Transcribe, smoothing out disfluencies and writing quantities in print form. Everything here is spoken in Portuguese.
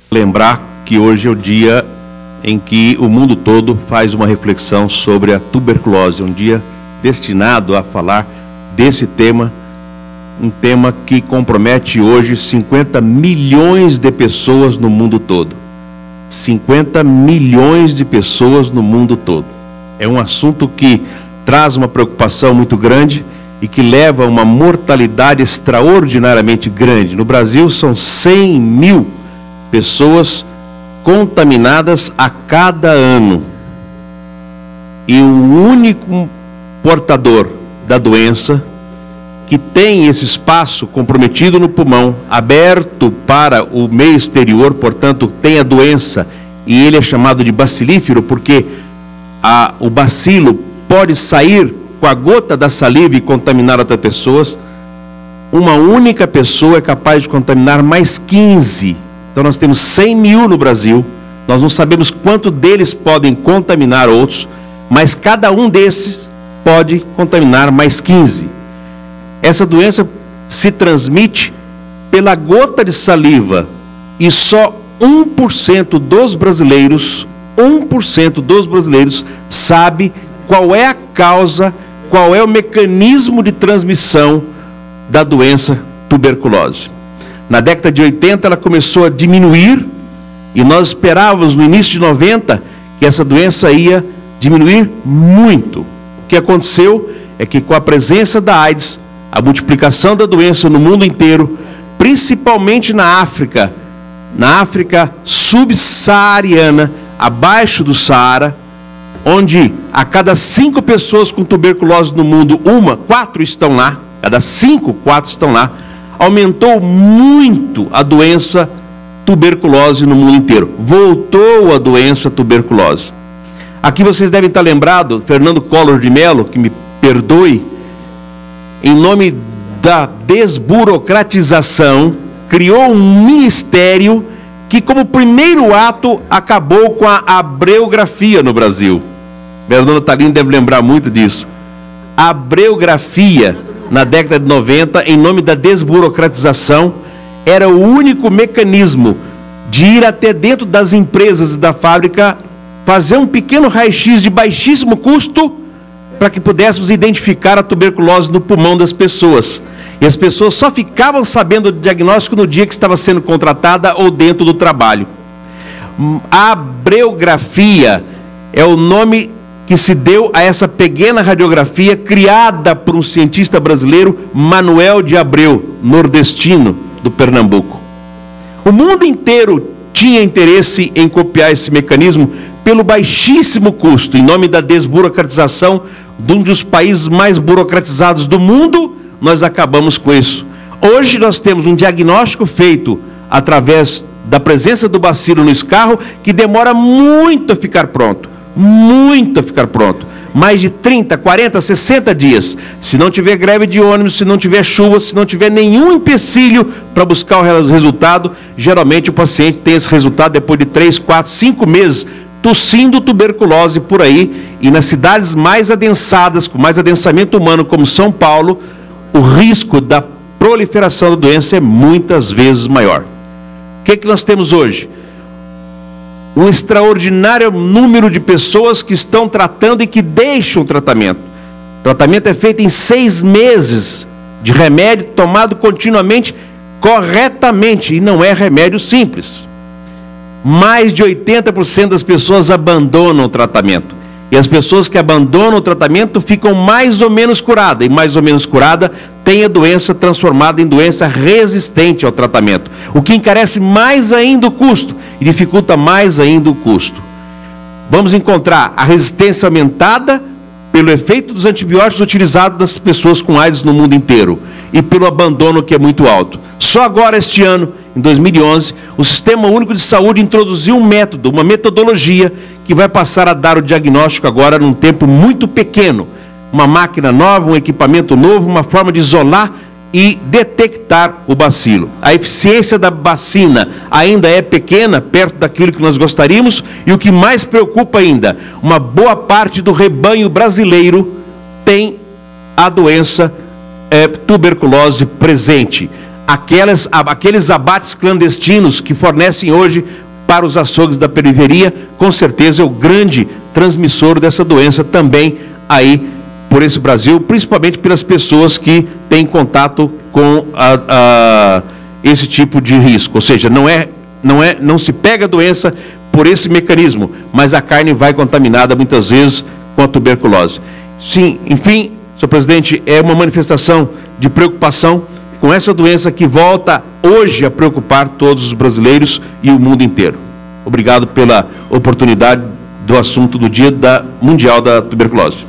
Lembrar que hoje é o dia em que o mundo todo faz uma reflexão sobre a tuberculose, um dia destinado a falar desse tema, um tema que compromete hoje 50 milhões de pessoas no mundo todo. 50 milhões de pessoas no mundo todo. É um assunto que traz uma preocupação muito grande e que leva a uma mortalidade extraordinariamente grande. No Brasil são 100 mil pessoas contaminadas a cada ano. E um único portador da doença, que tem esse espaço comprometido no pulmão, aberto para o meio exterior, portanto tem a doença, e ele é chamado de bacilífero, porque o bacilo pode sair com a gota da saliva e contaminar outras pessoas. Uma única pessoa é capaz de contaminar mais 15. Então nós temos 100 mil no Brasil, nós não sabemos quanto deles podem contaminar outros, mas cada um desses pode contaminar mais 15. Essa doença se transmite pela gota de saliva e só 1% dos brasileiros, 1% dos brasileiros sabe qual é a causa, qual é o mecanismo de transmissão da doença tuberculose. Na década de 80 ela começou a diminuir e nós esperávamos no início de 90 que essa doença ia diminuir muito. O que aconteceu é que com a presença da AIDS, a multiplicação da doença no mundo inteiro, principalmente na África subsaariana, abaixo do Saara, onde a cada 5 pessoas com tuberculose no mundo, 4 estão lá, cada 5, 4 estão lá, aumentou muito a doença tuberculose no mundo inteiro. Voltou a doença tuberculose. Aqui vocês devem estar lembrados, Fernando Collor de Mello, que me perdoe, em nome da desburocratização, criou um ministério que, como primeiro ato, acabou com a abreografia no Brasil. Bernardo Talino deve lembrar muito disso. A abreografia, na década de 90, em nome da desburocratização, era o único mecanismo de ir até dentro das empresas e da fábrica, fazer um pequeno raio-x de baixíssimo custo, para que pudéssemos identificar a tuberculose no pulmão das pessoas. E as pessoas só ficavam sabendo do diagnóstico no dia que estava sendo contratada ou dentro do trabalho. A abreografia é o nome que se deu a essa pequena radiografia criada por um cientista brasileiro, Manuel de Abreu, nordestino do Pernambuco. O mundo inteiro tinha interesse em copiar esse mecanismo pelo baixíssimo custo, em nome da desburocratização de um dos países mais burocratizados do mundo. Nós acabamos com isso. Hoje nós temos um diagnóstico feito através da presença do bacilo no escarro, que demora muito a ficar pronto, mais de 30, 40, 60 dias, se não tiver greve de ônibus, se não tiver chuva, se não tiver nenhum empecilho para buscar o resultado. Geralmente o paciente tem esse resultado depois de 3, 4, 5 meses, tossindo tuberculose por aí. E nas cidades mais adensadas, com mais adensamento humano, como São Paulo, o risco da proliferação da doença é muitas vezes maior. O que nós temos hoje? Um extraordinário número de pessoas que estão tratando e que deixam o tratamento. O tratamento é feito em 6 meses de remédio tomado continuamente, corretamente, e não é remédio simples. Mais de 80% das pessoas abandonam o tratamento. E as pessoas que abandonam o tratamento ficam mais ou menos curadas. E mais ou menos curada tem a doença transformada em doença resistente ao tratamento. O que encarece mais ainda o custo e dificulta mais ainda o custo. Vamos encontrar a resistência aumentada pelo efeito dos antibióticos utilizados das pessoas com AIDS no mundo inteiro e pelo abandono, que é muito alto. Só agora, este ano, em 2011, o Sistema Único de Saúde introduziu um método, uma metodologia que vai passar a dar o diagnóstico agora num tempo muito pequeno. Uma máquina nova, um equipamento novo, uma forma de isolar e detectar o bacilo. A eficiência da vacina ainda é pequena, perto daquilo que nós gostaríamos, e o que mais preocupa ainda, uma boa parte do rebanho brasileiro tem a doença tuberculose presente. Aqueles abates clandestinos que fornecem hoje para os açougues da periferia, com certeza é o grande transmissor dessa doença também aí por esse Brasil, principalmente pelas pessoas que têm contato com esse tipo de risco. Ou seja, não se pega a doença por esse mecanismo, mas a carne vai contaminada muitas vezes com a tuberculose. Sim, enfim, senhor presidente, é uma manifestação de preocupação com essa doença que volta hoje a preocupar todos os brasileiros e o mundo inteiro. Obrigado pela oportunidade do assunto do Dia Mundial da Tuberculose.